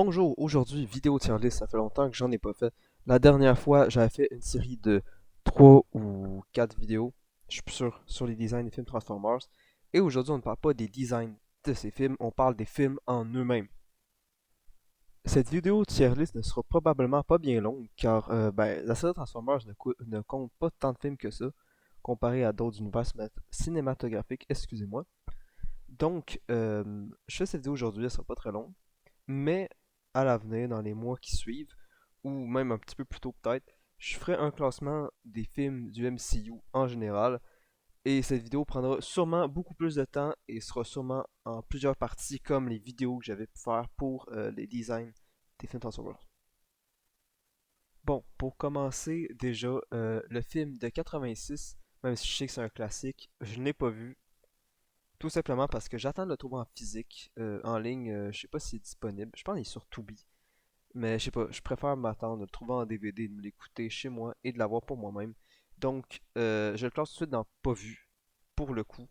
Bonjour, aujourd'hui, vidéo tier list, ça fait longtemps que j'en ai pas fait. La dernière fois, j'avais fait une série de 3 ou 4 vidéos, je suis plus sûr, sur les designs des films Transformers. Et aujourd'hui, on ne parle pas des designs de ces films, on parle des films en eux-mêmes. Cette vidéo tier list ne sera probablement pas bien longue, car la série Transformers ne compte pas tant de films que ça, comparé à d'autres univers cinématographiques, excusez-moi. Donc, je fais cette vidéo aujourd'hui, elle sera pas très longue. Mais à l'avenir, dans les mois qui suivent, ou même un petit peu plus tôt peut-être, je ferai un classement des films du MCU en général. Et cette vidéo prendra sûrement beaucoup plus de temps et sera sûrement en plusieurs parties comme les vidéos que j'avais pu faire pour les designs des films Transformers. Bon, pour commencer, déjà, le film de 86, même si je sais que c'est un classique, je ne l'ai pas vu. Tout simplement parce que j'attends de le trouver en physique, en ligne, je sais pas s'il est disponible. Je pense qu'il est sur Tubi. Mais je sais pas, je préfère m'attendre de le trouver en DVD, de me l'écouter chez moi et de l'avoir pour moi-même. Donc, je le classe tout de suite dans pas vu, pour le coup,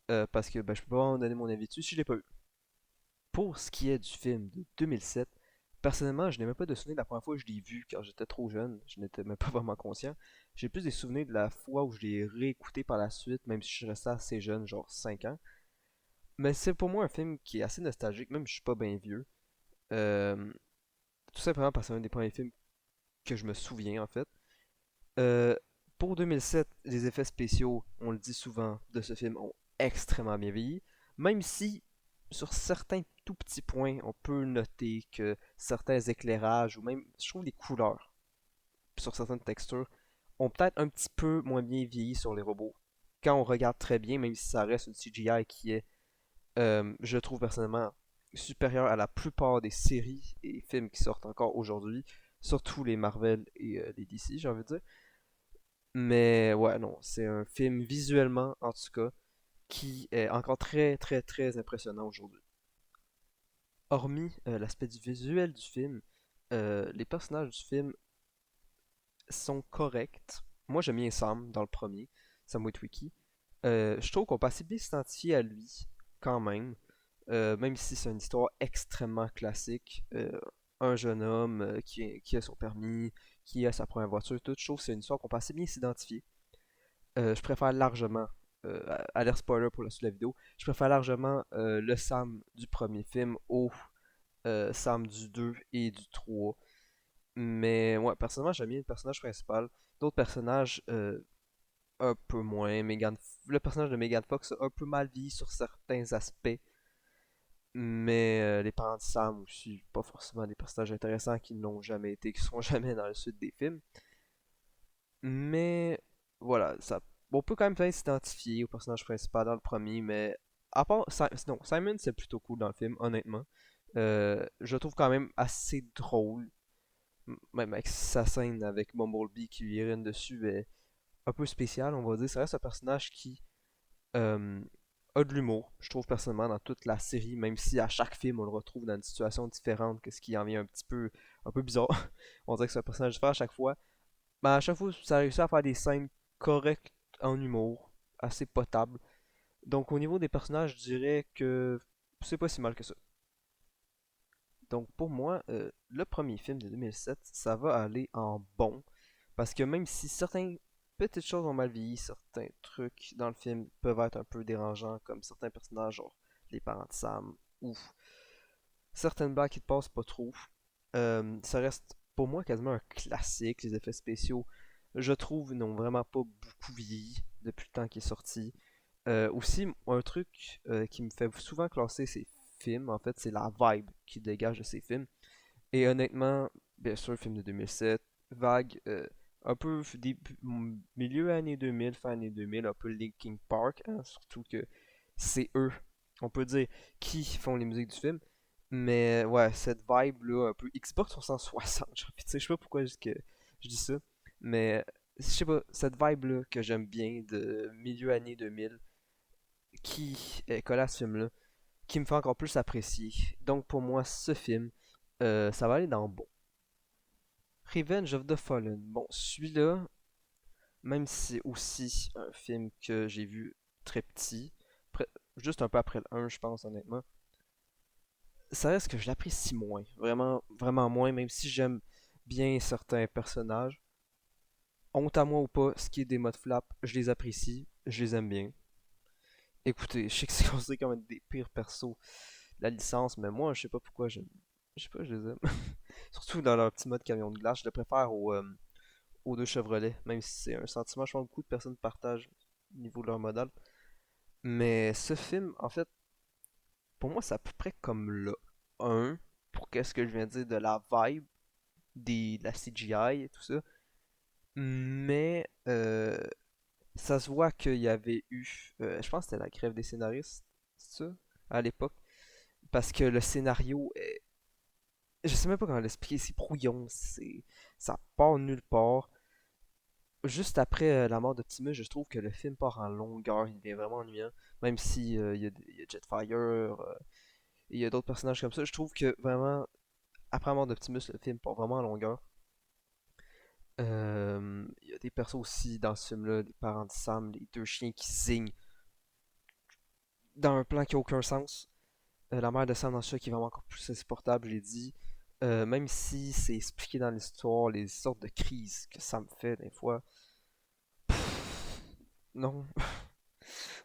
parce que je peux pas en donner mon avis dessus si je l'ai pas vu. Pour ce qui est du film de 2007, personnellement, je n'ai même pas de souvenir de la première fois que je l'ai vu car j'étais trop jeune, je n'étais même pas vraiment conscient. J'ai plus des souvenirs de la fois où je l'ai réécouté par la suite, même si je restais assez jeune, genre 5 ans. Mais c'est pour moi un film qui est assez nostalgique, même si je suis pas bien vieux. Euh, Tout simplement parce que c'est un des premiers films que je me souviens en fait. Euh, pour 2007, les effets spéciaux, on le dit souvent, de ce film ont extrêmement bien vieilli, même si sur certains tout petits points, on peut noter que certains éclairages ou même, je trouve, les couleurs sur certaines textures ont peut-être un petit peu moins bien vieilli sur les robots. Quand on regarde très bien, même si ça reste une CGI qui est, je trouve personnellement, supérieure à la plupart des séries et films qui sortent encore aujourd'hui, surtout les Marvel et les DC, j'ai envie de dire. Mais ouais, non, c'est un film visuellement, en tout cas, qui est encore très, très, très impressionnant aujourd'hui. Hormis l'aspect du visuel du film, les personnages du film sont corrects. Moi, j'aime bien Sam dans le premier, Sam Witwicky. Je trouve qu'on peut assez bien s'identifier à lui, quand même. Même si c'est une histoire extrêmement classique. Un jeune homme qui a son permis, qui a sa première voiture, toute chose, c'est une histoire qu'on peut assez bien s'identifier. Je préfère largement, alerte spoiler pour la suite de la vidéo, je préfère largement le Sam du premier film au Sam du 2 et du 3. Mais ouais, personnellement, j'aime bien le personnage principal. D'autres personnages, un peu moins. Le personnage de Megan Fox a un peu mal vieilli sur certains aspects. Mais les parents de Sam aussi, pas forcément des personnages intéressants qui n'ont jamais été, qui seront jamais dans la suite des films. Mais voilà, on peut quand même bien s'identifier au personnage principal dans le premier, mais à part non, Simon c'est plutôt cool dans le film, honnêtement. Je le trouve quand même assez drôle, même avec sa scène avec Bumblebee qui lui urine dessus est un peu spécial, on va dire. Ça reste un personnage qui euh, a de l'humour, je trouve personnellement dans toute la série, même si à chaque film on le retrouve dans une situation différente, que ce qui en vient un peu bizarre. On dirait que c'est un personnage différent à chaque fois. Ben, à chaque fois, ça a réussi à faire des scènes correctes en humour, assez potables. Donc, au niveau des personnages, je dirais que c'est pas si mal que ça. Donc, pour moi, le premier film de 2007, ça va aller en bon. Parce que même si certaines petites choses ont mal vieilli, certains trucs dans le film peuvent être un peu dérangeants, comme certains personnages, genre les parents de Sam, ou certaines blagues qui te passent pas trop, ça reste pour moi quasiment un classique. Les effets spéciaux, je trouve, n'ont vraiment pas beaucoup vieilli depuis le temps qu'il est sorti. Aussi, un truc qui me fait souvent classer ces films, en fait, c'est la vibe qui dégage de ces films. Et honnêtement, bien sûr, film de 2007, vague, un peu milieu années 2000, fin années 2000, un peu Linkin Park, hein, surtout que c'est eux, on peut dire, qui font les musiques du film. Mais ouais, cette vibe-là, un peu Xbox 360, j'ai envie de dire, je sais pas pourquoi je dis ça, mais je sais pas, cette vibe-là que j'aime bien de milieu années 2000, qui est collée à ce film-là, qui me fait encore plus apprécier. Donc pour moi, ce film, ça va aller dans bon. Revenge of the Fallen. Bon, celui-là, même si c'est aussi un film que j'ai vu très petit, juste un peu après le 1, je pense, honnêtement. ça reste que je l'apprécie moins. Vraiment, vraiment moins, même si j'aime bien certains personnages. Honte à moi ou pas, ce qui est des modes flap, je les apprécie, je les aime bien. Écoutez, je sais que c'est considéré comme un des pires persos de la licence, mais moi, je sais pas pourquoi j'aime. Je sais pas, je les aime. Surtout dans leur petit mode camion de glace, je le préfère aux deux Chevrolet, même si c'est un sentiment, je pense, que beaucoup de personnes partagent au niveau de leur modèle. Mais ce film, en fait, pour moi, c'est à peu près comme le 1, pour qu'est-ce que je viens de dire de la vibe, de la CGI et tout ça. Mais ça se voit qu'il y avait eu, je pense que c'était la grève des scénaristes, c'est ça, à l'époque. Parce que le scénario est, je sais même pas comment l'expliquer, c'est brouillon, ça part nulle part. Juste après la mort d'Optimus, je trouve que le film part en longueur, il devient vraiment ennuyant. Même si il y a Jetfire, et il y a d'autres personnages comme ça, je trouve que vraiment, après la mort d'Optimus, le film part vraiment en longueur. Il y a des persos aussi dans ce film-là, les parents de Sam, les deux chiens qui zignent dans un plan qui a aucun sens. La mère de Sam dans ce qui est vraiment encore plus insupportable, je l'ai dit. Même si c'est expliqué dans l'histoire, les sortes de crises que Sam fait des fois. Non,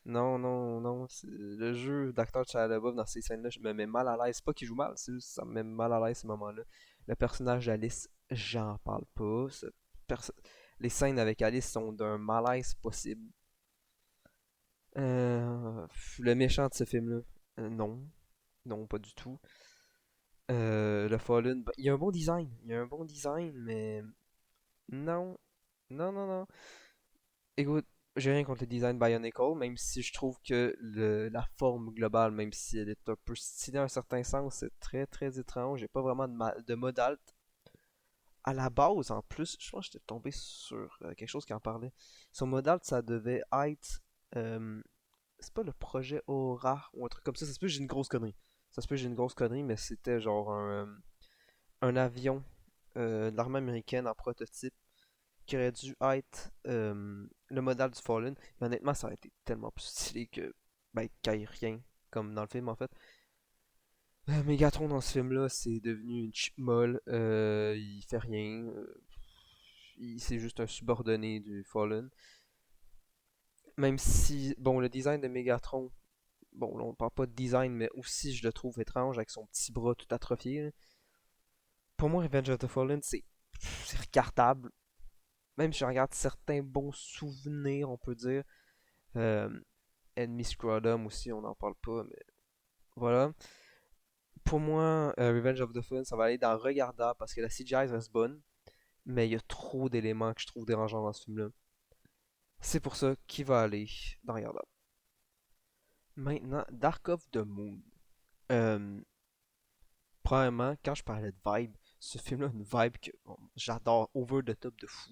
non, non, non. Le jeu d'acteur de Shia LaBeouf dans ces scènes-là, je me mets mal à l'aise. C'est pas qu'il joue mal, c'est juste que ça me met mal à l'aise ces moments-là. Le personnage d'Alice, j'en parle pas. Les scènes avec Alice sont d'un malaise possible. Le méchant de ce film-là, non. Non, pas du tout. Le Fallen, il y a un bon design. Il y a un bon design, mais non. Non, non, non. Écoute, j'ai rien contre le design Bionicle, même si je trouve que la forme globale, même si elle est un peu stylée dans un certain sens, c'est très très étrange. J'ai pas vraiment de mode alt. À la base, en plus, je pense que j'étais tombé sur quelque chose qui en parlait. Son mode alt, ça devait être. euh, c'est pas le projet Aura ou un truc comme ça. Ça se peut que j'ai une grosse connerie. Ça se peut que j'ai une grosse connerie, mais c'était genre un avion de l'armée américaine en prototype qui aurait dû être le modèle du Fallen. Et honnêtement, ça aurait été tellement plus stylé que ben, qu'il n'y ait rien, comme dans le film en fait. Megatron dans ce film-là, c'est devenu une chip molle. Il fait rien. C'est juste un subordonné du Fallen. Même si, bon, le design de Megatron, bon, là, on parle pas de design, mais aussi je le trouve étrange avec son petit bras tout atrophié, là. Pour moi, Revenge of the Fallen, c'est regardable. Même si je regarde certains bons souvenirs, on peut dire. Euh, Enemy Scrotum aussi, on n'en parle pas, mais voilà. Pour moi, Revenge of the Fallen, ça va aller dans regardable parce que la CGI reste bonne, mais il y a trop d'éléments que je trouve dérangeants dans ce film-là. C'est pour ça qu'il va aller dans regardable. Maintenant, Dark of the Moon. Euh, Premièrement, quand je parlais de vibe, ce film-là a une vibe que bon, j'adore, over the top de fou.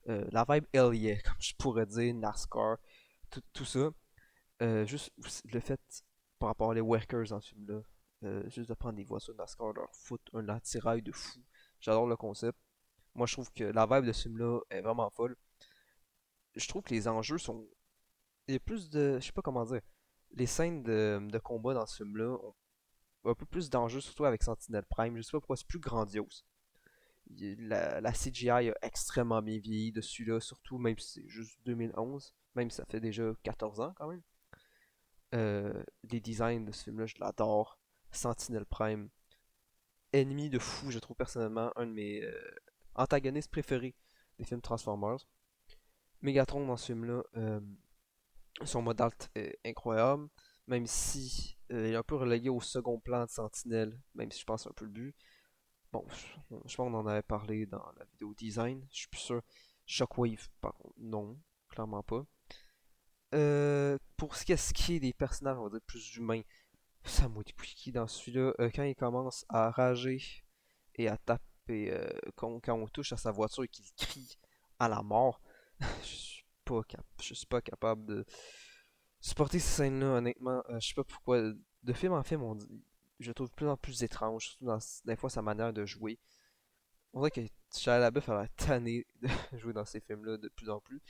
La vibe Hell yeah, comme je pourrais dire, NASCAR, tout ça. Juste le fait, par rapport à les workers dans ce film-là, juste de prendre des voitures NASCAR, leur foutre un attirail de fou. J'adore le concept. Moi, je trouve que la vibe de ce film-là est vraiment folle. Je trouve que les enjeux sont. Il y a plus de. Je sais pas comment dire. Les scènes de combat dans ce film-là ont un peu plus d'enjeux, surtout avec Sentinel Prime. Je sais pas pourquoi c'est plus grandiose. La CGI a extrêmement bien vieilli dessus là, surtout même si c'est juste 2011, même si ça fait déjà 14 ans quand même. Les designs de ce film-là, je l'adore. Sentinel Prime, ennemi de fou, je trouve personnellement un de mes antagonistes préférés des films Transformers. Megatron dans ce film-là, son mode alt est incroyable, même si il est un peu relégué au second plan de Sentinel, même si je pense que c'est un peu le but. Bon, je pense qu'on en avait parlé dans la vidéo design, je suis plus sûr. Shockwave, par contre, non, clairement pas. Pour ce qui est des personnages, on va dire plus humains, Sam Witwicky dans celui-là, quand il commence à rager et à taper, quand on touche à sa voiture et qu'il crie à la mort, je suis pas capable de supporter ces scènes-là, honnêtement. Je sais pas pourquoi. De film en film, je le trouve de plus en plus étrange, surtout dans des fois sa manière de jouer. On dirait que Shia LaBeouf a l'air tanné de jouer dans ces films-là de plus en plus.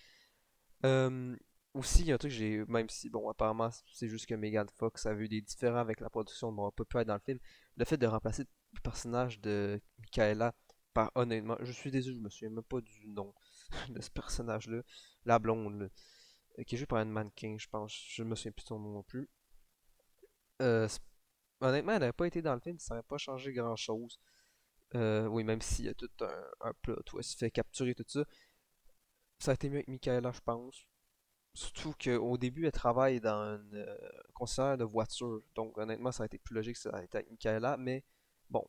Euh, Aussi, il y a un truc que j'ai, même si, bon, apparemment, c'est juste que Megan Fox a eu des différends avec la production, bon, elle peut pas être dans le film. Le fait de remplacer le personnage de Michaela par, honnêtement, je suis désolé, je me souviens même pas du nom de ce personnage-là, la blonde, là, qui est jouée par une mannequin, je pense, je me souviens plus de son nom non plus. Euh, c'est- Honnêtement, elle n'avait pas été dans le film, ça n'aurait pas changé grand-chose. Oui, même s'il y a tout un plot où elle se fait capturer, tout ça, ça a été mieux avec Michaela, je pense. Surtout qu'au début, elle travaille dans une concessionnaire de voitures. Donc, honnêtement, ça a été plus logique que ça a été avec Michaela. Mais bon,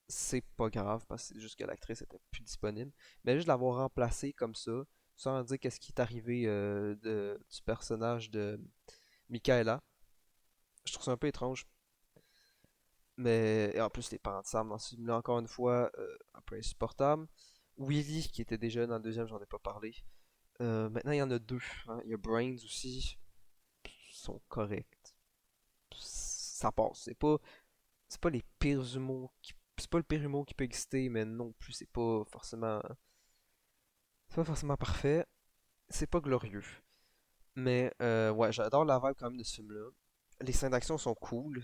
c'est pas grave parce que c'est juste que l'actrice était plus disponible. Mais juste l'avoir remplacée comme ça, sans dire qu'est-ce qui est arrivé du personnage de Michaela, je trouve ça un peu étrange. Mais et en plus, les parents de Sam dans ce film-là, encore une fois, un peu insupportable. Willy, qui était déjà dans le deuxième, j'en ai pas parlé. Maintenant, il y en a deux, hein. Il y a Brains aussi, sont corrects. Ça passe. C'est pas les pires humours c'est pas le pire humour qui peut exister, mais non plus c'est pas forcément parfait. C'est pas glorieux. Mais ouais, j'adore la vibe quand même de ce film-là. Les scènes d'action sont cool.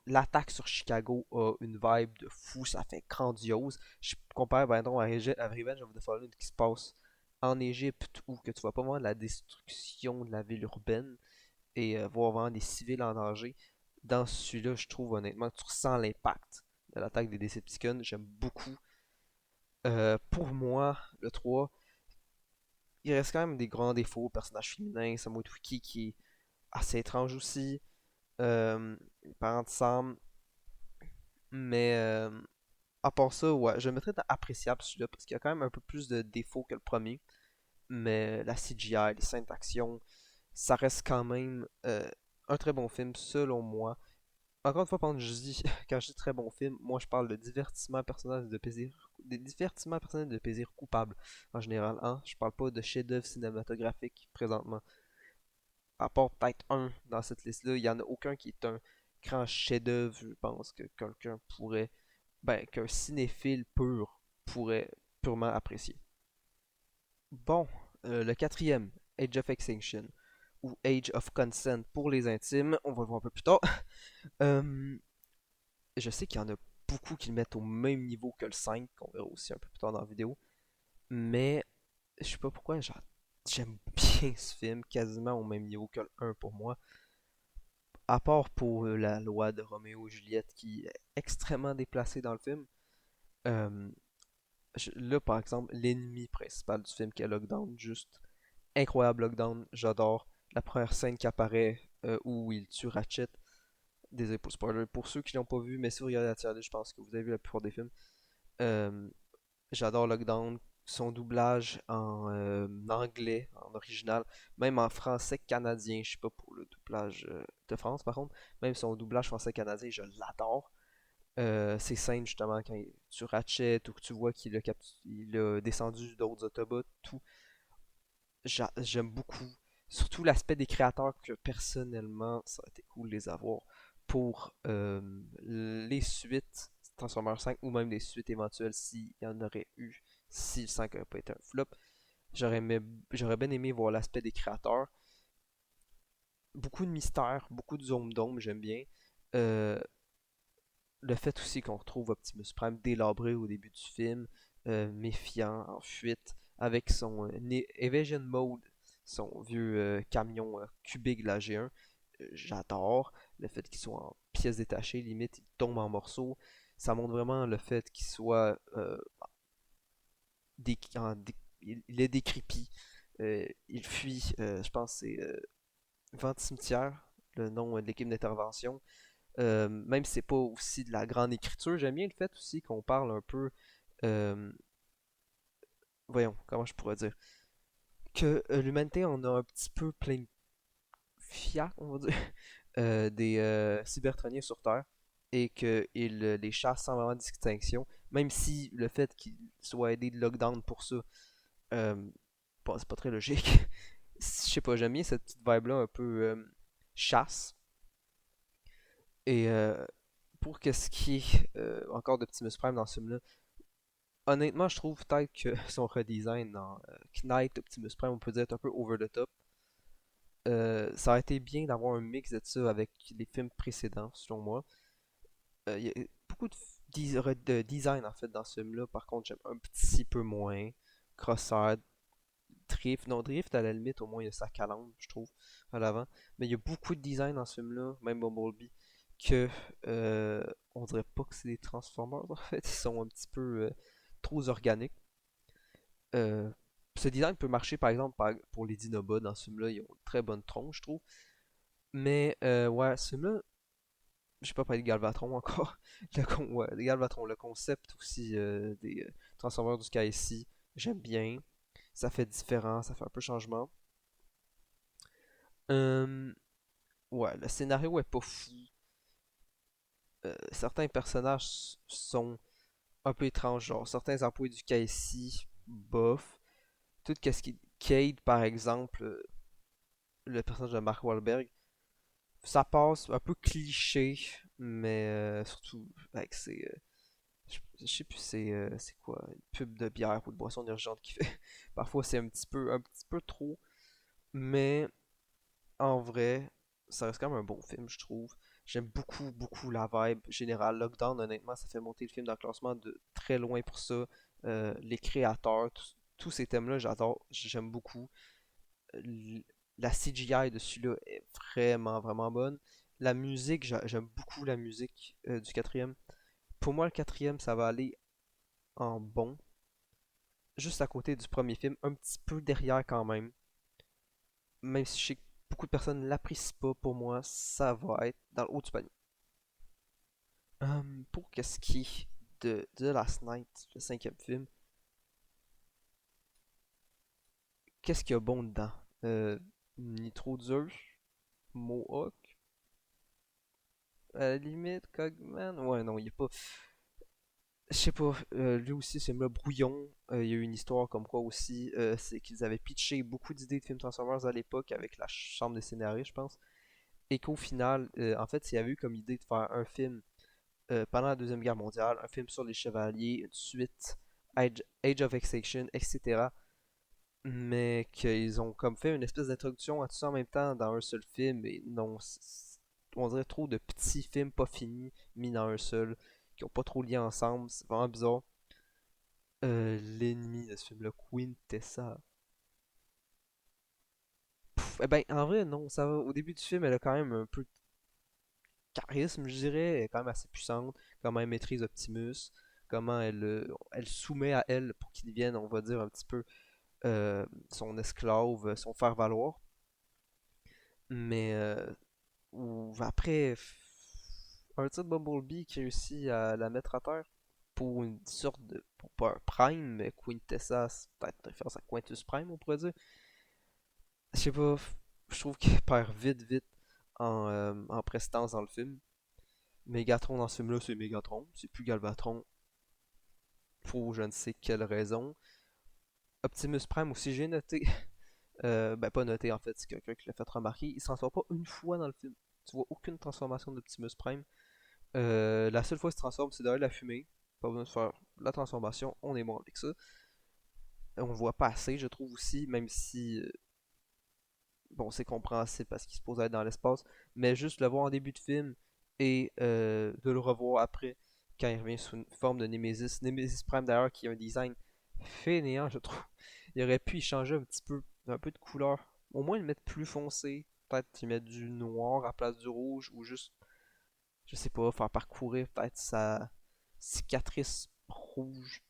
L'attaque sur Chicago a une vibe de fou, ça fait grandiose. Je compare ben, donc, à Revenge of the Fallen qui se passe en Égypte où que tu vas pas voir la destruction de la ville urbaine et voir vraiment des civils en danger. Dans celui-là, je trouve honnêtement que tu ressens l'impact de l'attaque des Decepticons. J'aime beaucoup. Pour moi, le 3, il reste quand même des grands défauts. Personnage féminin, Samoa Wiki qui est assez étrange aussi. Les parents de Sam. Mais à part ça, ouais, je le mettrais dans appréciable celui-là parce qu'il y a quand même un peu plus de défauts que le premier. Mais la CGI, les scènes d'action, ça reste quand même un très bon film selon moi. Encore une fois, quand je dis très bon film, moi je parle de divertissement personnel de plaisir, des divertissements personnels de plaisir coupable en général. Hein? Je parle pas de chef-d'œuvre cinématographique présentement. À part peut-être un dans cette liste-là, il y en a aucun qui est un grand chef-d'œuvre. Je pense que quelqu'un pourrait, ben, qu'un cinéphile pur pourrait purement apprécier. Bon, le quatrième, Age of Extinction ou Age of Consent pour les intimes, on va le voir un peu plus tard. Euh, Je sais qu'il y en a beaucoup qui le mettent au même niveau que le 5, qu'on verra aussi un peu plus tard dans la vidéo. Mais je sais pas pourquoi, j'aime bien ce film, quasiment au même niveau que le 1 pour moi. À part pour la loi de Roméo et Juliette qui est extrêmement déplacée dans le film. Euh, Là, par exemple, l'ennemi principal du film qui est Lockdown, juste incroyable Lockdown, j'adore. La première scène qui apparaît où il tue Ratchet. Désolé pour le spoiler. Pour ceux qui l'ont pas vu, mais si vous regardez la tier list, je pense que vous avez vu la plupart des films. Euh, J'adore Lockdown, son doublage en anglais, en original, même en français canadien, je sais pas pour le doublage de France par contre, même son doublage français canadien, je l'adore. Ces scènes justement quand tu Ratchet ou que tu vois il a descendu d'autres Autobots, tout, j'aime beaucoup. Surtout l'aspect des créateurs que personnellement, ça a été cool de les avoir pour les suites Transformers 5 ou même les suites éventuelles s'il y en aurait eu, si le 5 n'aurait pas été un flop. J'aurais bien aimé voir l'aspect des créateurs. Beaucoup de mystères, beaucoup de zone d'ombre, j'aime bien. Euh, le fait aussi qu'on retrouve Optimus Prime délabré au début du film, méfiant, en fuite, avec son Evasion Mode, son vieux camion cubique de la G1. J'adore le fait qu'il soit en pièces détachées, limite il tombe en morceaux. Ça montre vraiment le fait qu'il soit il est décrépit. Il fuit, je pense que c'est Vent Cimetière, le nom de l'équipe d'intervention. Même si c'est pas aussi de la grande écriture, j'aime bien le fait aussi qu'on parle un peu, euh, voyons, comment je pourrais dire, que l'humanité en a un petit peu plein de fiac, on va dire, des cybertroniens sur Terre, et qu'ils les chassent sans vraiment distinction, même si le fait qu'ils soient aidés de lockdown pour ça, euh, bon, c'est pas très logique. Je sais pas, j'aime bien cette petite vibe-là un peu chasse. Et pour qu'est-ce qui est encore d'Optimus Prime dans ce film-là, Honnêtement, je trouve peut-être que son redesign dans Knight Optimus Prime, on peut dire, est un peu over the top. Ça aurait été bien d'avoir un mix de ça avec les films précédents, selon moi. Il y a beaucoup de design en fait dans ce film-là. Par contre, j'aime un petit peu moins. Crosshair, Drift. Non, Drift, à la limite, au moins, il y a sa calandre, je trouve, à l'avant. Mais il y a beaucoup de design dans ce film-là, même Bumblebee, que on dirait pas que c'est des Transformers, en fait. Ils sont un petit peu trop organiques. Euh, Ce design peut marcher, par exemple, pour les Dinobots dans ce film-là. Ils ont une très bonne tronche, je trouve. Mais, ouais, ce film-là, j'ai pas parlé de Galvatron encore. Ouais, de Galvatron, le concept aussi des Transformers du KSI, j'aime bien. Ça fait différent, ça fait un peu changement. Euh, ouais, le scénario est pas fou. Certains personnages sont un peu étranges, genre certains employés du KSI, bof. Tout ce qui est Cade, par exemple, le personnage de Mark Wahlberg, ça passe un peu cliché, mais surtout avec ses, je sais plus c'est quoi, une pub de bière ou de boisson urgente qui fait. Parfois c'est un petit peu trop, mais en vrai, ça reste quand même un bon film, je trouve. J'aime beaucoup, beaucoup la vibe générale. Lockdown, honnêtement, ça fait monter le film dans le classement de très loin pour ça. Les créateurs, tous ces thèmes-là, j'adore, j'aime beaucoup. L- La CGI de celui-là est vraiment, vraiment bonne. La musique, j'aime beaucoup la musique du quatrième. Pour moi, le quatrième, ça va aller en bon, juste à côté du premier film, un petit peu derrière quand même. Même si je sais que beaucoup de personnes ne l'apprécient pas, pour moi, ça va être dans le haut du panier. Pour qu'est-ce qui est de The Last Night, le cinquième film, qu'est-ce qu'il y a bon dedans? Nitro Zeus, Mohawk, à la limite, Cogman, ouais, non, il est pas. Je sais pas, lui aussi, c'est le brouillon. Il y a eu une histoire comme quoi aussi, c'est qu'ils avaient pitché beaucoup d'idées de films Transformers à l'époque avec la chambre des scénarios, je pense. Et qu'au final, en fait, il y avait eu comme idée de faire un film pendant la Deuxième Guerre mondiale, un film sur les chevaliers, une suite, Age of Extinction, etc. Mais qu'ils ont comme fait une espèce d'introduction à tout ça en même temps dans un seul film. Et non, on dirait trop de petits films pas finis mis dans un seul, qui ont pas trop lié ensemble. C'est vraiment bizarre. L'ennemi de ce film-là, Quintessa. Eh ben, en vrai, non, ça va. Au début du film, elle a quand même un peu de charisme, je dirais. Elle est quand même assez puissante. Comment elle maîtrise Optimus. Comment elle soumet à elle pour qu'il devienne, on va dire, un petit peu son esclave, son faire-valoir. Mais après, un titre Bumblebee qui réussit à la mettre à terre pour une sorte de. Pour pas un Prime, mais Quintessa, c'est peut-être une référence à Quintus Prime, on pourrait dire. Je sais pas, je trouve qu'il perd vite, vite en prestance dans le film. Megatron dans ce film-là, c'est Megatron, c'est plus Galvatron pour je ne sais quelle raison. Optimus Prime aussi, j'ai noté, ben pas noté en fait, c'est quelqu'un qui l'a fait remarquer, il se transforme pas une fois dans le film. Tu vois aucune transformation d'Optimus Prime. La seule fois qu'il se transforme, c'est derrière la fumée. Pas besoin de faire la transformation, on est bon avec ça. On le voit pas assez, je trouve aussi, même si bon, c'est compréhensible parce qu'il se pose à être dans l'espace, mais juste le voir en début de film et de le revoir après quand il revient sous une forme de Nemesis. Nemesis Prime d'ailleurs qui a un design fainéant, je trouve. Il aurait pu y changer un peu de couleur. Au moins le mettre plus foncé. Peut-être y mettre du noir à place du rouge ou juste, je sais pas, faire parcourir peut-être sa cicatrice rouge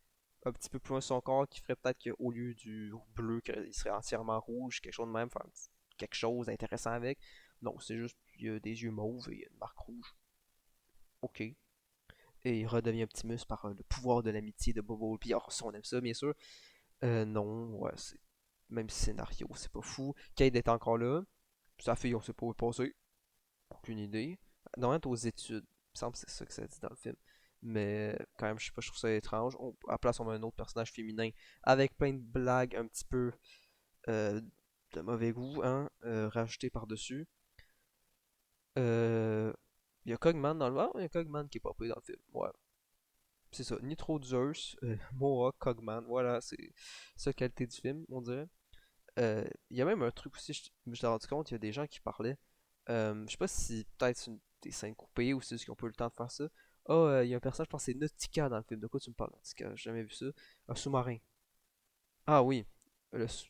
un petit peu plus loin de son corps qui ferait peut-être qu'au lieu du bleu, qu'il serait entièrement rouge, quelque chose de même, faire quelque chose d'intéressant avec. Non, c'est juste qu'il y a des yeux mauves et une marque rouge. Ok. Et il redevient Optimus par le pouvoir de l'amitié de Bobo. Puis, alors, si on aime ça, bien sûr. Non, ouais, c'est. Même scénario, c'est pas fou. Kate est encore là. Sa fille, on sait pas où est passée. Aucune idée. Normalement, elle est aux études. Il me semble que c'est ça que ça dit dans le film. Mais quand même, je sais pas, je trouve ça étrange. À la place, on met un autre personnage féminin avec plein de blagues un petit peu euh, de mauvais goût, hein, rajoutées par-dessus. Euh, Il y a Cogman dans le. Ah, il y a Cogman qui est pas pris dans le film. Ouais. C'est ça, Nitro Zeus, Mohawk, Cogman, voilà, c'est ça la qualité du film, on dirait. Il y a même un truc aussi, je me suis rendu compte, il y a des gens qui parlaient. Je sais pas si peut-être c'est des scènes coupées ou si c'est juste qu'ils ont pas eu le temps de faire ça. Ah, il y a un personnage, je pense que c'est Nautica dans le film. De quoi tu me parles, Nautica? J'ai jamais vu ça. Un sous-marin. Ah oui. Le sous-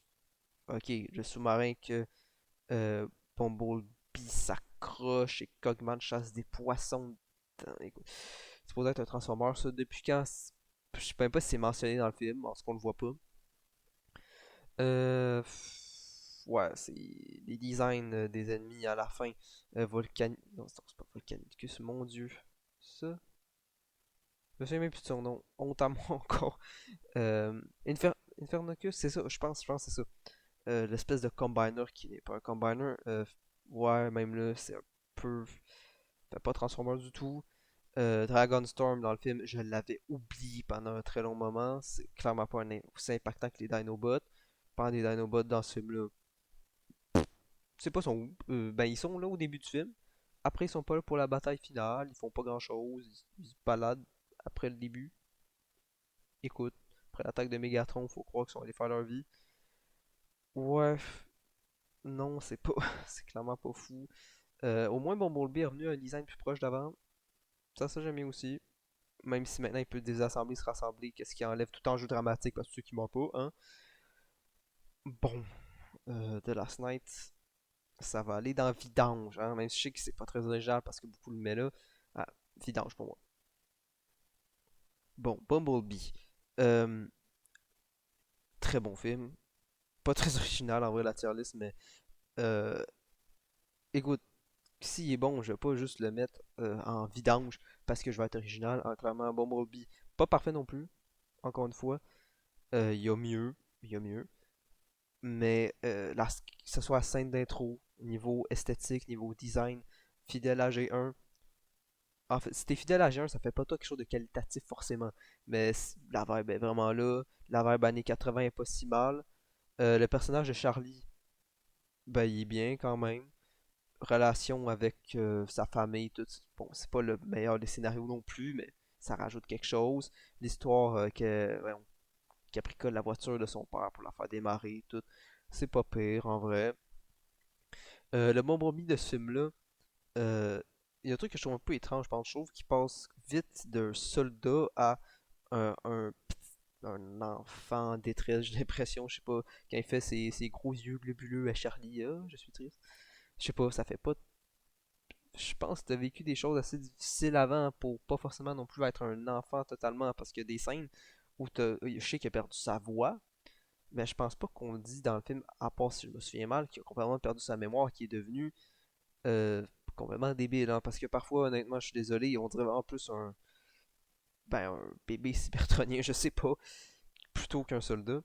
Ok, le sous-marin que Bumblebee s'accroche et Cogman chasse des poissons dedans. Écoute, c'est supposé être un Transformer, ça. Depuis quand? Je sais même pas si c'est mentionné dans le film, en ce qu'on le voit pas. Ouais, c'est les designs des ennemis à la fin. Non, c'est pas Volcanicus, mon dieu. Ça? Je me souviens même plus de son nom. Honte à moi encore. Infernocus, c'est ça, je pense que c'est ça. L'espèce de combiner qui n'est pas un combiner. Ouais, même là, c'est un peu. Fait pas Transformers du tout. Dragonstorm dans le film, je l'avais oublié pendant un très long moment. C'est clairement pas aussi impactant que les Dinobots. Pendant les Dinobots dans ce film-là, je sais pas, sont où. Ben, ils sont là au début du film. Après, ils sont pas là pour la bataille finale. Ils font pas grand-chose. Ils se baladent après le début. Écoute, après l'attaque de Megatron, faut croire qu'ils sont allés faire leur vie. Ouais, non, c'est pas. C'est clairement pas fou. Au moins, Bumblebee est revenu à un design plus proche d'avant. Ça j'aime bien aussi. Même si maintenant il peut désassembler, se rassembler, qu'est-ce qui enlève tout enjeu dramatique parce que ceux qui mentent pas, hein. Bon, The Last Night, ça va aller dans Vidange, hein. Même si je sais que c'est pas très original parce que beaucoup le met là. Ah, Vidange pour moi. Bon, Bumblebee. Euh, Très bon film. Pas très original en vrai la tier list, mais euh, écoute, s'il est bon, je vais pas juste le mettre en vidange parce que je vais être original. Hein, clairement, Bumblebee, pas parfait non plus, encore une fois. Il y a mieux, il y a mieux. Mais que ce soit la scène d'intro, niveau esthétique, niveau design, fidèle à G1. En fait, si t'es fidèle à G1, ça fait pas toi quelque chose de qualitatif forcément. Mais la vibe est vraiment là. La vibe années 80 est pas si mal. Le personnage de Charlie, ben il est bien quand même. Relation avec sa famille, tout. Bon, c'est pas le meilleur des scénarios non plus, mais ça rajoute quelque chose. L'histoire qui apricole la voiture de son père pour la faire démarrer, tout. C'est pas pire en vrai. Le Bumblebee de ce film-là, euh, il y a un truc que je trouve un peu étrange, je pense. Je trouve qu'il passe vite d'un soldat à un enfant en détresse, j'ai l'impression. Je sais pas, quand il fait ses gros yeux globuleux à Charlie, ah, je suis triste. Je sais pas, ça fait pas. Je pense que t'as vécu des choses assez difficiles avant pour pas forcément non plus être un enfant totalement, parce qu'il y a des scènes où je sais qu'il a perdu sa voix, mais je pense pas qu'on le dit dans le film, à part si je me souviens mal, qu'il a complètement perdu sa mémoire, qui est devenu euh, complètement débile, hein, parce que parfois, honnêtement, je suis désolé, on dirait vraiment plus un bébé cybertronien, je sais pas, plutôt qu'un soldat.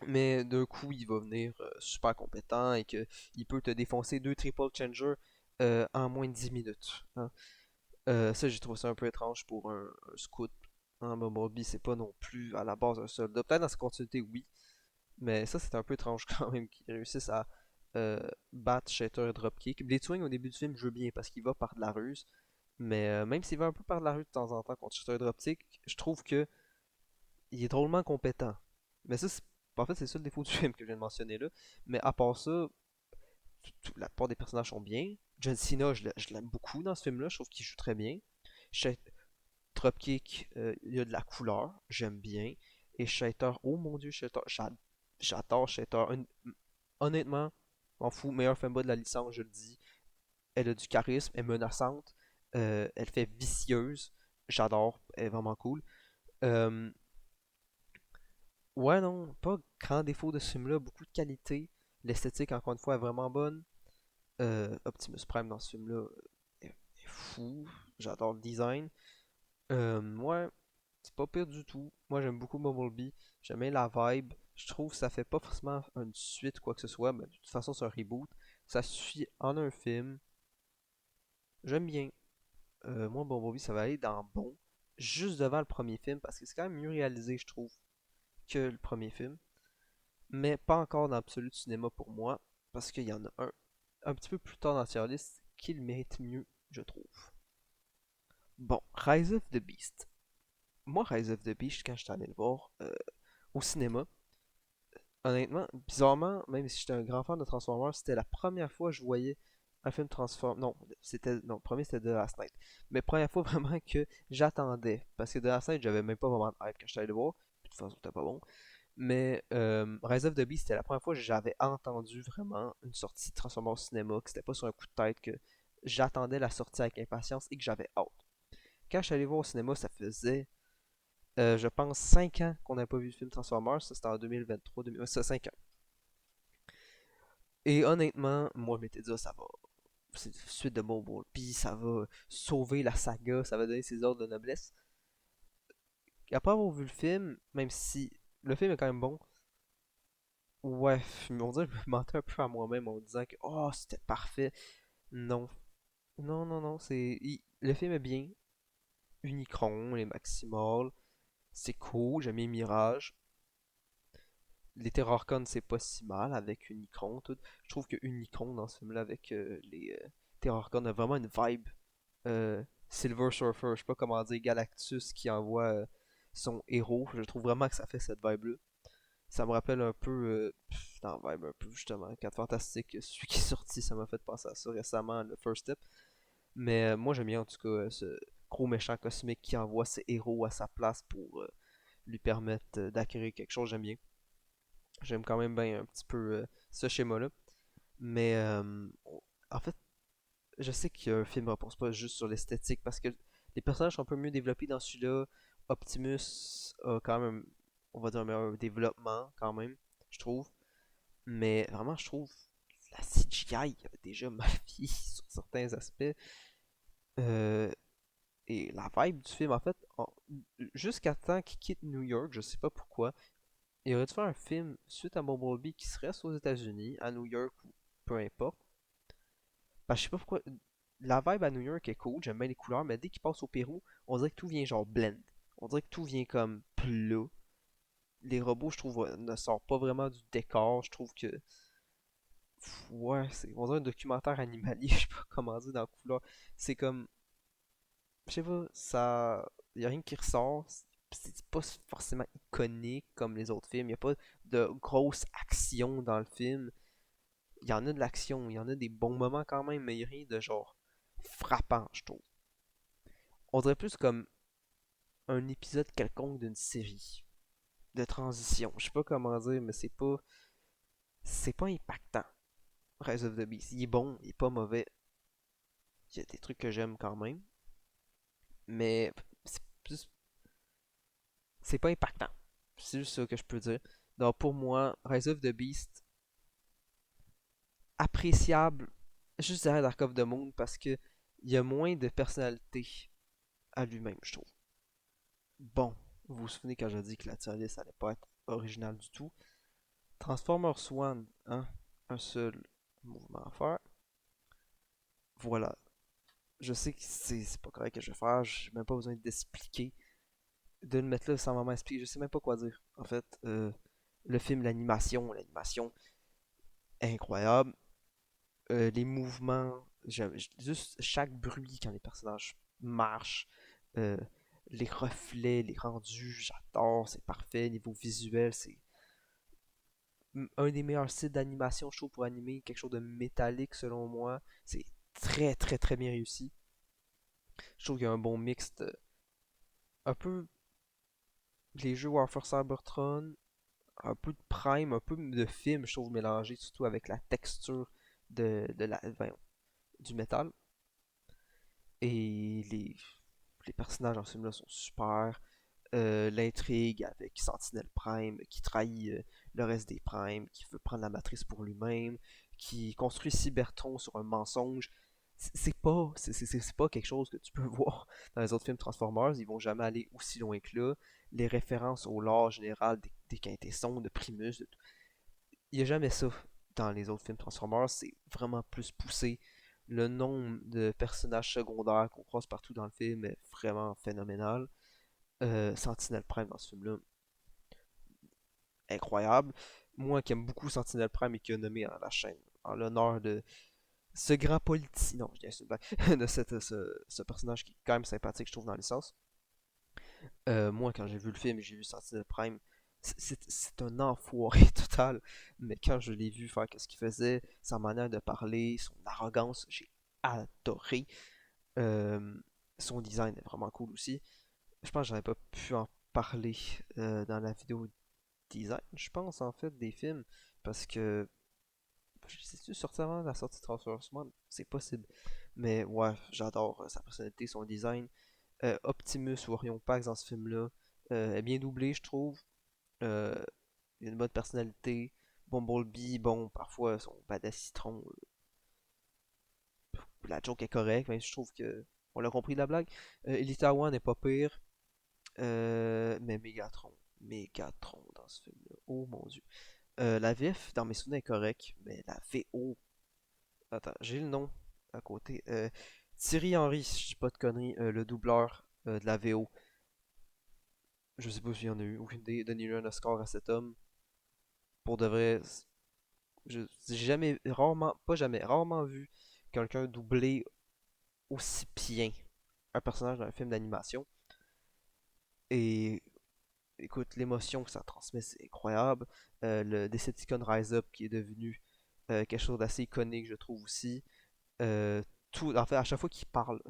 Mais d'un coup, il va venir super compétent et que il peut te défoncer deux triple changers en moins de 10 minutes. Hein. Ça, j'ai trouvé ça un peu étrange pour un scout. Hein, Bumblebee, c'est pas non plus à la base un soldat. Peut-être dans sa continuité, oui. Mais ça, c'est un peu étrange quand même qu'ils réussissent à battre Shatter et Dropkick. Blitzwing, au début du film, je veux bien parce qu'il va par de la ruse. Mais même s'il va un peu par de la rue de temps en temps contre Shatter et Dropkick, je trouve que il est drôlement compétent. Mais ça, en fait, c'est ça le défaut du film que je viens de mentionner là. Mais à part ça, la plupart des personnages sont bien. John Cena, je l'aime beaucoup dans ce film-là. Je trouve qu'il joue très bien. Dropkick, il y a de la couleur. J'aime bien. Et Shatter, oh mon dieu, Shatter, j'adore Shatter. Honnêtement, m'en fous, meilleur femba de la licence, je le dis. Elle a du charisme, elle est menaçante, elle fait vicieuse. J'adore, elle est vraiment cool. Euh, ouais, non, pas grand défaut de ce film-là, beaucoup de qualité. L'esthétique, encore une fois, est vraiment bonne. Optimus Prime dans ce film-là est fou. J'adore le design. Ouais, c'est pas pire du tout. Moi, j'aime beaucoup Bumblebee. J'aime bien la vibe. Je trouve que ça fait pas forcément une suite, quoi que ce soit, mais de toute façon, c'est un reboot. Ça suffit en un film. J'aime bien. Moi, Bumblebee, ça va aller dans bon. Juste devant le premier film, parce que c'est quand même mieux réalisé, je trouve, que le premier film. Mais pas encore dans l'absolu de cinéma pour moi, parce qu'il y en a un petit peu plus tard dans la tier list qui le mérite mieux, je trouve. Bon, Rise of the Beast. moi, Rise of the Beast, quand j'étais allé le voir au cinéma, honnêtement, bizarrement, même si j'étais un grand fan de Transformers, c'était la première fois que je voyais un film Transformers. Non, le premier c'était The Last Night. Mais première fois vraiment que j'attendais. Parce que The Last Night, j'avais même pas vraiment de hype quand j'étais allé le voir. De toute façon, c'était pas bon. Mais Rise of the Beast, c'était la première fois que j'avais entendu vraiment une sortie de Transformers au cinéma, que c'était pas sur un coup de tête, que j'attendais la sortie avec impatience et que j'avais hâte. Quand je suis allé voir au cinéma, ça faisait, je pense, 5 ans qu'on n'avait pas vu le film Transformers. Ça, c'était en 2023, ça, 5 ans. Et honnêtement, moi, je m'étais dit, ah, ça va. C'est une suite de Mobile, puis ça va sauver la saga, ça va donner ses ordres de noblesse. Et après avoir vu le film, même si le film est quand même bon, ouais, on dirait que je me mentais un peu à moi-même en disant que oh, c'était parfait. Non, non, non, non, le film est bien. Unicron, les Maximals, c'est cool, j'aime bien Mirage. Les Terrorcon, c'est pas si mal avec Unicron. Tout. Je trouve que Unicron dans ce film-là avec les Terrorcon a vraiment une vibe Silver Surfer, je sais pas comment dire, Galactus qui envoie son héros. Je trouve vraiment que ça fait cette vibe-là. Ça me rappelle un peu, dans la vibe un peu justement, 4 Fantastiques, celui qui est sorti, ça m'a fait penser à ça récemment, le First Step. Mais moi j'aime bien en tout cas ce gros méchant cosmique qui envoie ses héros à sa place pour lui permettre d'acquérir quelque chose, j'aime bien. J'aime quand même bien un petit peu ce schéma-là. Mais en fait, je sais qu'un film ne repose pas juste sur l'esthétique parce que les personnages sont un peu mieux développés dans celui-là. Optimus a quand même, on va dire, un meilleur développement quand même, je trouve. Mais vraiment, je trouve la CGI avait déjà mal vieilli sur certains aspects. Euh, et la vibe du film, en fait, jusqu'à temps qu'il quitte New York, je sais pas pourquoi, il aurait dû faire un film suite à Bumblebee qui se reste aux États-Unis, à New York ou peu importe. Parce que je sais pas pourquoi. La vibe à New York est cool, j'aime bien les couleurs, mais dès qu'il passe au Pérou, on dirait que tout vient genre blend. On dirait que tout vient comme plat. Les robots, je trouve, ne sortent pas vraiment du décor. Je trouve que. Ouais, on dirait un documentaire animalier, je sais pas comment dire dans la couleur. C'est comme. Je sais pas, ça. Y a rien qui ressort. C'est pas forcément iconique comme les autres films. Y a pas de grosse action dans le film. Il y en a de l'action, il y en a des bons moments quand même, mais il y a rien de genre frappant, je trouve. On dirait plus comme un épisode quelconque d'une série de transition. Je sais pas comment dire, mais c'est pas impactant. Rise of the Beast, il est bon, il est pas mauvais. Il y a des trucs que j'aime quand même, mais c'est pas impactant. C'est juste ça que je peux dire. Donc pour moi, Rise of the Beast appréciable juste derrière Dark of the Moon parce que il y a moins de personnalité à lui-même, je trouve. Bon, vous vous souvenez quand j'ai dit que la tier list allait pas être originale du tout. Transformers One, hein, un seul mouvement à faire. Voilà. Je sais que c'est pas correct que je vais faire, j'ai même pas besoin d'expliquer, de le mettre là sans vraiment expliquer, je sais même pas quoi dire. En fait, le film, l'animation, incroyable. Les mouvements, juste chaque bruit quand les personnages marchent, euh, les reflets, les rendus, j'adore, c'est parfait. Niveau visuel, c'est un des meilleurs sites d'animation, je trouve, pour animer quelque chose de métallique, selon moi. C'est très, très, très bien réussi. Je trouve qu'il y a un bon mix un peu les jeux Warfare Cybertron, un peu de Prime, un peu de film, je trouve, mélangé, surtout avec la texture du métal. Et les personnages dans ce film-là sont super. L'intrigue avec Sentinel Prime qui trahit le reste des Primes, qui veut prendre la matrice pour lui-même, qui construit Cybertron sur un mensonge. C'est pas quelque chose que tu peux voir dans les autres films Transformers. Ils vont jamais aller aussi loin que là. Les références au lore général des quintessons, de Primus, il n'y a jamais ça dans les autres films Transformers. C'est vraiment plus poussé. Le nombre de personnages secondaires qu'on croise partout dans le film est vraiment phénoménal. Sentinel Prime dans ce film-là, incroyable. Moi qui aime beaucoup Sentinel Prime et qui a nommé à la chaîne en l'honneur de ce grand politicien, non, je dis de ce personnage qui est quand même sympathique, je trouve, dans l'essence. Moi, quand j'ai vu le film, j'ai vu Sentinel Prime. C'est un enfoiré total. Mais quand je l'ai vu faire ce qu'il faisait, sa manière de parler, son arrogance, j'ai adoré. Euh, Son design est vraiment cool aussi. Je pense que j'aurais pas pu en parler dans la vidéo design, je pense, en fait, des films. Parce que, c'est-tu sorti avant la sortie de Transformers One? C'est possible. Mais ouais, j'adore sa personnalité, son design. Optimus Orion Pax dans ce film-là est bien doublé, je trouve. Euh, il a une bonne personnalité. Bumblebee, bon, parfois son badass citron, la joke est correcte, mais je trouve que on l'a compris de la blague. Elita One n'est pas pire, mais Megatron dans ce film-là, oh mon dieu. La VF dans mes souvenirs est correcte, mais la VO, attends, j'ai le nom à côté. Thierry Henry, si je dis pas de conneries, le doubleur de la VO. Je sais pas s'il y en a eu, aucune idée. Donnez-lui un Oscar à cet homme. Pour de vrai, j'ai jamais, rarement, pas jamais, rarement vu quelqu'un doubler aussi bien un personnage dans un film d'animation. Et écoute, l'émotion que ça transmet, c'est incroyable. Le Decepticon Rise Up qui est devenu quelque chose d'assez iconique, je trouve aussi. En fait, à chaque fois qu'il parle,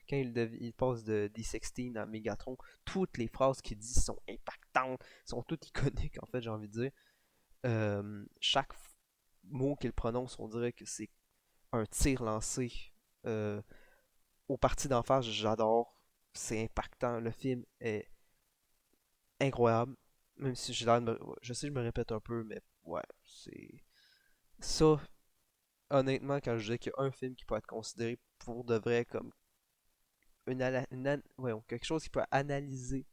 quand il passe de D16 à Megatron, toutes les phrases qu'il dit sont impactantes, sont toutes iconiques, en fait, j'ai envie de dire. Chaque mot qu'il prononce, on dirait que c'est un tir lancé euh, aux parties d'en face. J'adore, c'est impactant. Le film est incroyable, même si je sais que je me répète un peu, mais ouais, c'est ça. Honnêtement, quand je dis qu'il y a un film qui peut être considéré pour de vrai comme ouais, quelque chose qui peut analyser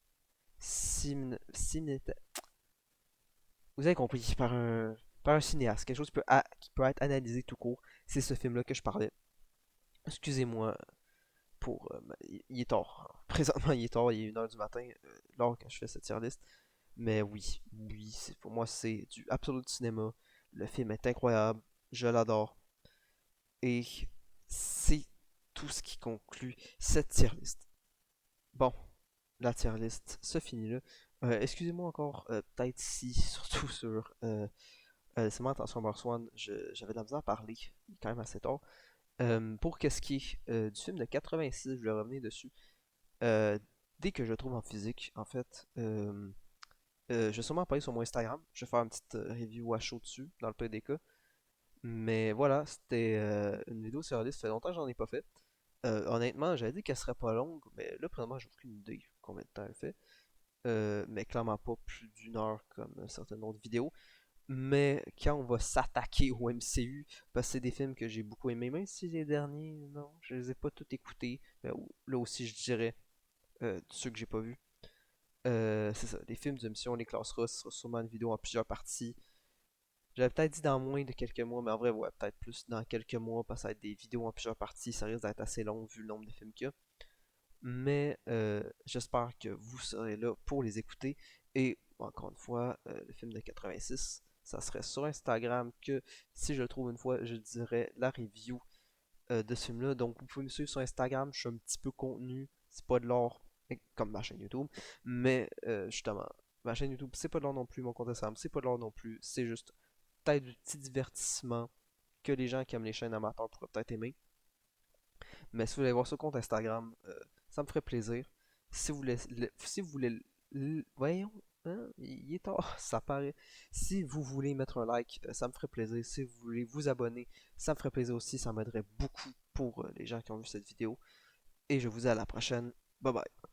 vous avez compris, par un cinéaste, quelque chose qui peut être analysé tout court, c'est ce film-là que je parlais. Excusez-moi pour... il est tard. Présentement, il est tard, il est 1h du matin, lors quand je fais cette tier list. Mais oui, oui, pour moi, c'est du absolu cinéma. Le film est incroyable, je l'adore. Et c'est tout ce qui conclut cette tier list. Bon, la tier list se finit là. Excusez-moi encore, peut-être si, surtout sur c'est moi, Transformers One, j'avais de la misère à parler, il est quand même assez tard. Pour qu'est-ce qui est du film de 86, je vais revenir dessus. Euh, Dès que je le trouve en physique, en fait, je vais sûrement en parler sur mon Instagram. Je vais faire une petite review à chaud dessus, dans le PDK. Mais voilà, c'était une vidéo sur la liste, ça fait longtemps que j'en ai pas fait. Honnêtement, j'avais dit qu'elle serait pas longue, mais là, présentement, j'ai aucune idée combien de temps elle fait. Mais clairement pas plus d'1 heure comme certaines autres vidéos. Mais quand on va s'attaquer au MCU, parce que c'est des films que j'ai beaucoup aimés, même si les derniers, non, je les ai pas tous écoutés. Mais là aussi, je dirais ceux que j'ai pas vus. C'est ça, les films du MCU, les classeras, ce sera sûrement une vidéo en plusieurs parties. J'avais peut-être dit dans moins de quelques mois, mais en vrai, ouais, peut-être plus dans quelques mois, parce que ça va être des vidéos en plusieurs parties, ça risque d'être assez long vu le nombre de films qu'il y a. Mais j'espère que vous serez là pour les écouter. Et encore une fois, le film de 86, ça serait sur Instagram que si je le trouve une fois, je dirais la review de ce film-là. Donc vous pouvez me suivre sur Instagram, je suis un petit peu contenu, c'est pas de l'or comme ma chaîne YouTube, mais justement, ma chaîne YouTube, c'est pas de l'or non plus, mon compte Instagram, c'est pas de l'or non plus, c'est juste peut-être du petit divertissement que les gens qui aiment les chaînes amateurs pourraient peut-être aimer. Mais si vous voulez voir ce compte Instagram, ça me ferait plaisir. Si vous voulez, voyons, hein, il est tard, ça paraît. Si vous voulez mettre un like, ça me ferait plaisir. Si vous voulez vous abonner, ça me ferait plaisir aussi. Ça m'aiderait beaucoup pour les gens qui ont vu cette vidéo. Et je vous dis à la prochaine. Bye bye.